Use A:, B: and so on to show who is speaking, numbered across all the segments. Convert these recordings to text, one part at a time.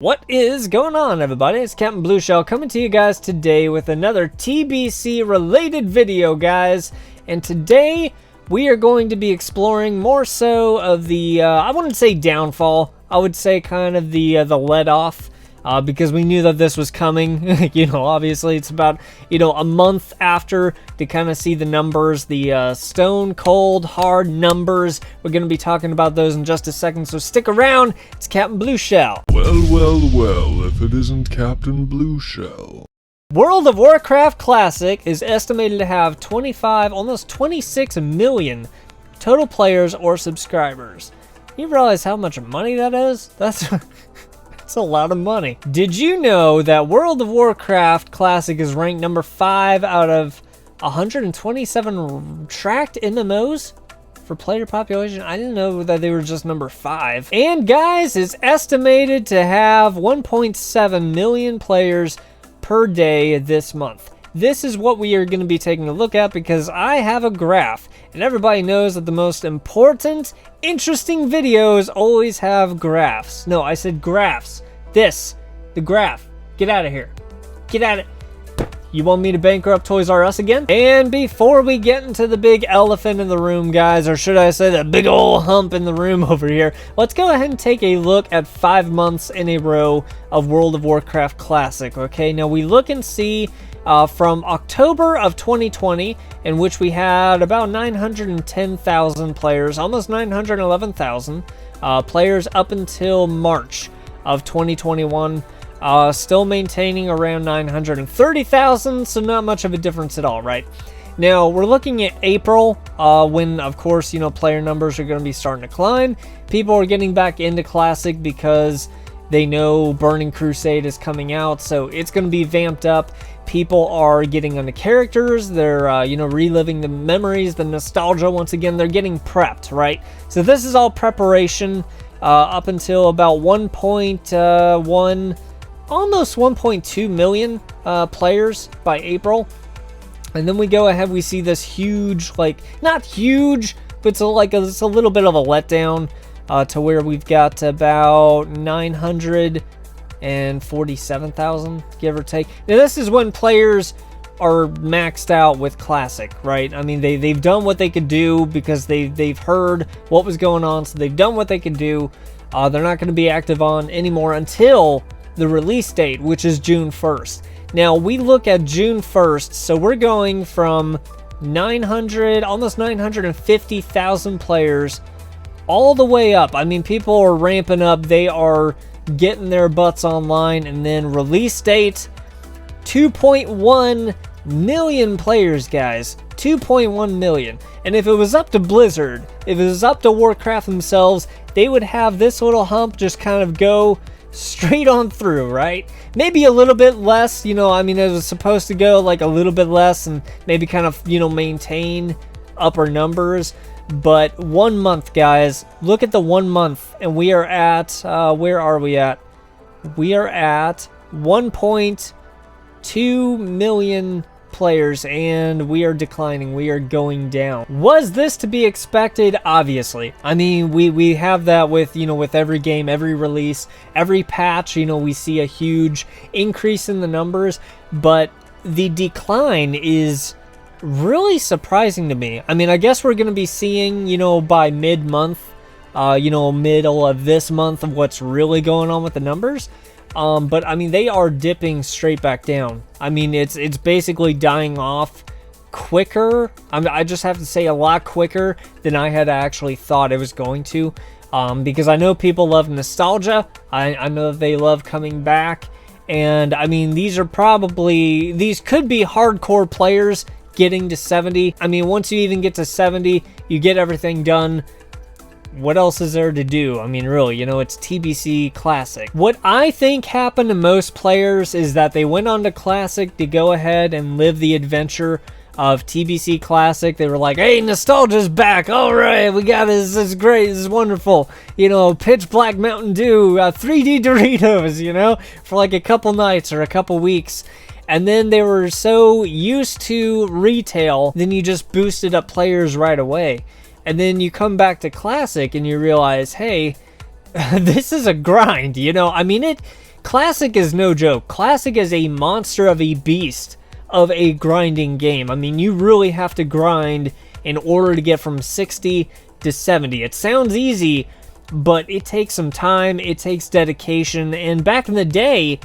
A: What is going on, everybody? It's Captain Blue Shell coming to you guys today with another TBC related video, guys. And today we are going to be exploring more so of the I wouldn't say downfall, I would say kind of the let off, because we knew that this was coming. Obviously it's about a month after to kind of see the numbers, the stone cold hard numbers. We're going to be talking about those in just a second, so stick around. It's Captain Blue Shell.
B: Well, if it isn't Captain Blue Shell.
A: World of Warcraft Classic is estimated to have 25, almost 26 million total players or subscribers. You realize how much money that is? That's a lot of money. Did you know that World of Warcraft Classic is ranked number 5 out of 127 tracked MMOs? For player population? I didn't know that they were just number 5. And guys, it's estimated to have 1.7 million players per day this month. This is what we are going to be taking a look at because I have a graph, and everybody knows that the most important, interesting videos always have graphs. No, I said graphs. The graph. Get out of here. Get out of You want me to bankrupt Toys R Us again? And before we get into the big elephant in the room, guys, or should I say the big old hump in the room over here, let's go ahead and take a look at 5 months in a row of World of Warcraft Classic, okay? Now, we look and see from October of 2020, in which we had about 910,000 players, almost 911,000 players up until March of 2021. Still maintaining around 930,000, so not much of a difference at all, right? Now, we're looking at April, when, of course, player numbers are going to be starting to climb. People are getting back into Classic because they know Burning Crusade is coming out, so it's going to be vamped up. People are getting onto characters. They're, reliving the memories, the nostalgia. Once again, they're getting prepped, right? So this is all preparation up until about 1.1... almost 1.2 million players by April. And then we go ahead, we see this huge, not huge, but it's a little bit of a letdown to where we've got about 947,000, give or take. Now, this is when players are maxed out with Classic, right? I mean, they've done what they could do because they've heard what was going on, so they've done what they could do. They're not going to be active on anymore until the release date, which is June 1st. Now, we look at June 1st, so we're going from 900, almost 950,000 players all the way up. I mean, people are ramping up. They are getting their butts online, and then release date, 2.1 million players, guys. 2.1 million. And if it was up to Blizzard, if it was up to Warcraft themselves, they would have this little hump just kind of go straight on through, right? Maybe a little bit less, it was supposed to go like a little bit less and maybe kind of, maintain upper numbers. But 1 month, guys, look at the 1 month, and we are at, where are we at? We are at 1.2 million players, and we are declining. We are going down. Was this to be expected? Obviously. I mean, we have that with with every game, every release, every patch. We see a huge increase in the numbers, but the decline is really surprising to me. I mean, I guess we're going to be seeing by mid-month, middle of this month, of what's really going on with the numbers. But I mean, they are dipping straight back down. I mean, it's basically dying off quicker. I just have to say a lot quicker than I had actually thought it was going to. Because I know people love nostalgia. I know that they love coming back. And I mean, these could be hardcore players getting to 70. I mean, once you even get to 70, you get everything done. What else is there to do? I mean, really, it's TBC Classic. What I think happened to most players is that they went on to Classic to go ahead and live the adventure of TBC Classic. They were like, hey, nostalgia's back. All right, we got this. This is great. This is wonderful. Pitch Black Mountain Dew, 3D Doritos, for like a couple nights or a couple weeks. And then they were so used to retail, then you just boosted up players right away. And then you come back to Classic and you realize, hey, this is a grind, I mean, Classic is no joke. Classic is a monster of a beast of a grinding game. I mean, you really have to grind in order to get from 60 to 70. It sounds easy, but it takes some time, it takes dedication, and back in the day,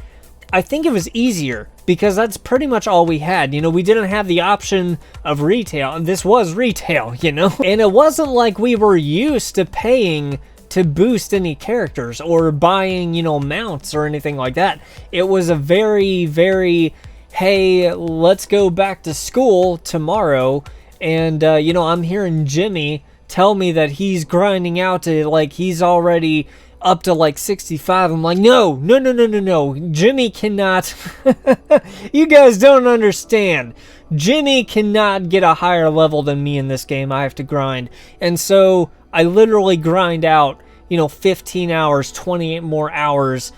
A: I think it was easier because that's pretty much all we had. You know, we didn't have the option of retail, and this was retail, you know? And it wasn't like we were used to paying to boost any characters or buying, you know, mounts or anything like that. It was a very, very, hey, let's go back to school tomorrow, and, you know, I'm hearing Jimmy tell me that he's grinding out to, like, he's already up to like 65. I'm like, no. Jimmy cannot. You guys don't understand. Jimmy cannot get a higher level than me in this game. I have to grind. And so I literally grind out, you know, 15 hours, 28 more hours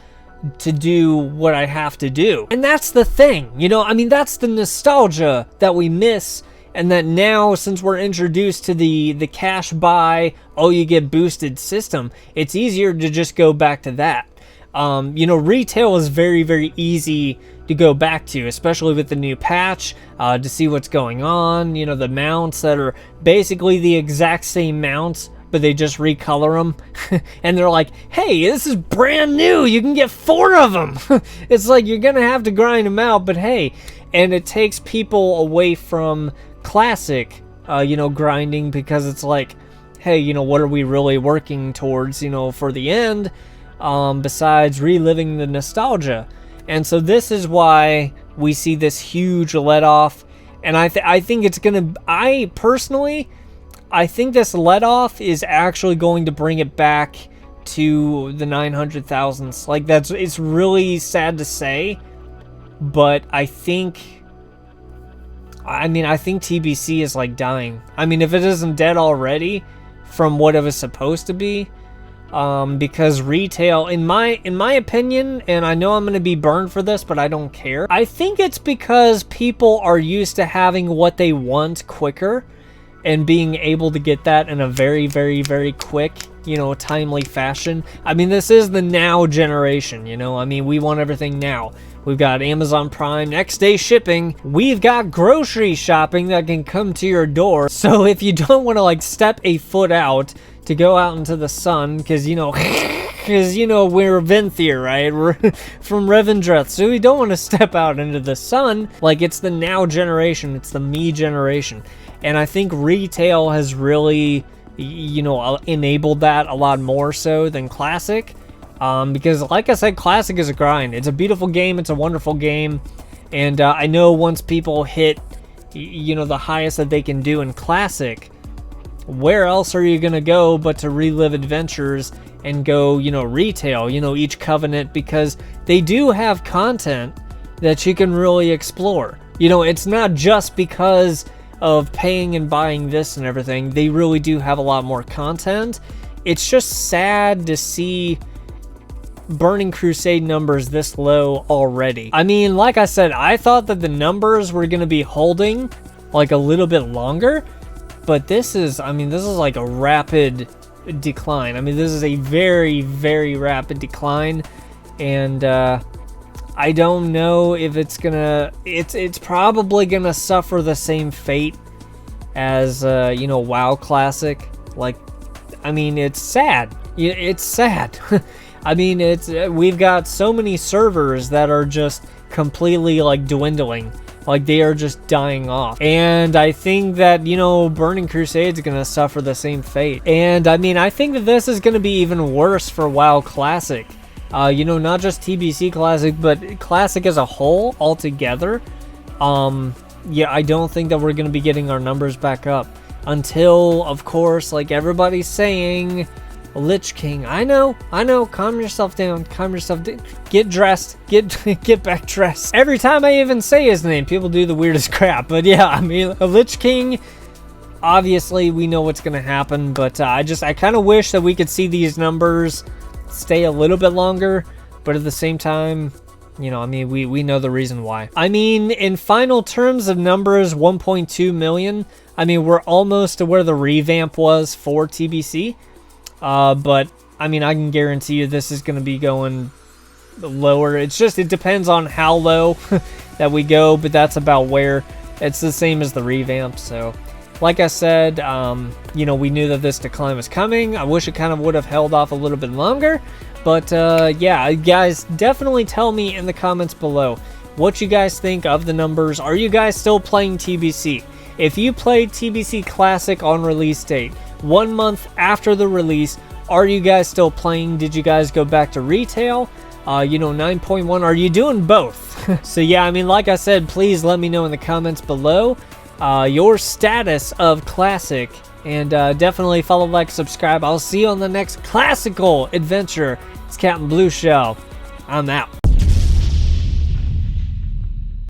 A: to do what I have to do. And that's the thing, you know, I mean, that's the nostalgia that we miss. And that now, since we're introduced to the cash buy, oh, you get boosted system, it's easier to just go back to that. You know, retail is very, very easy to go back to, especially with the new patch, to see what's going on. You know, the mounts that are basically the exact same mounts, but they just recolor them. And they're like, hey, this is brand new. You can get 4 of them. It's like you're going to have to grind them out, but hey. And it takes people away from classic, you know, grinding, because it's like, hey, you know, what are we really working towards, you know, for the end, besides reliving the nostalgia? And so this is why we see this huge let off. And I think it's gonna, I personally, I think this let off is actually going to bring it back to the 900,000s. Like, it's really sad to say, but I think TBC is like dying. I mean, if it isn't dead already from what it was supposed to be, because retail, in my opinion, and I know I'm going to be burned for this, but I don't care. I think it's because people are used to having what they want quicker and being able to get that in a very, very, very quick, you know, timely fashion. I mean, this is the now generation, you know? I mean, we want everything now. We've got Amazon Prime, next day shipping. We've got grocery shopping that can come to your door. So if you don't want to like step a foot out to go out into the sun, because you know, we're Venthyr, right? We're from Revendreth, so we don't want to step out into the sun. Like, it's the now generation, it's the me generation. And I think retail has really, you know, enabled that a lot more so than classic. Because like I said, classic is a grind. It's a beautiful game, it's a wonderful game, and I know once people hit, you know, the highest that they can do in classic, where else are you gonna go but to relive adventures and go, you know, retail, you know, each covenant, because they do have content that you can really explore. You know, it's not just because of paying and buying this and everything. They really do have a lot more content. It's just sad to see Burning Crusade numbers this low already. I mean, like I said, I thought that the numbers were going to be holding like a little bit longer, but this is, I mean, this is like a rapid decline. I mean, this is a very, very rapid decline, and I don't know if it's gonna, it's probably gonna suffer the same fate as, you know, WoW Classic. Like, I mean, it's sad. It's sad. I mean, we've got so many servers that are just completely like dwindling. Like, they are just dying off. And I think that, you know, Burning Crusade's gonna suffer the same fate. And I mean, I think that this is gonna be even worse for WoW Classic. You know, not just TBC Classic, but Classic as a whole, altogether. Yeah, I don't think that we're gonna be getting our numbers back up until, of course, like everybody's saying, Lich King. I know, calm yourself down, get dressed, get back dressed. Every time I even say his name, people do the weirdest crap, but yeah, I mean, a Lich King, obviously we know what's gonna happen, but I kind of wish that we could see these numbers stay a little bit longer, but at the same time, you know, I mean, we know the reason why. I mean, in final terms of numbers, 1.2 million, I mean, we're almost to where the revamp was for TBC. But I mean, I can guarantee you this is going to be going lower. It's just, it depends on how low that we go, but that's about where. It's the same as the revamp. So like I said, you know, we knew that this decline was coming. I wish it kind of would have held off a little bit longer, but yeah, guys, definitely tell me in the comments below what you guys think of the numbers. Are you guys still playing TBC? If you played TBC Classic on release date, 1 month after the release, are you guys still playing? Did you guys go back to retail? You know, 9.1, are you doing both? So yeah, I mean, like I said, please let me know in the comments below your status of Classic, and definitely follow, like, subscribe. I'll see you on the next classical adventure. It's Captain Blue Shell. I'm out.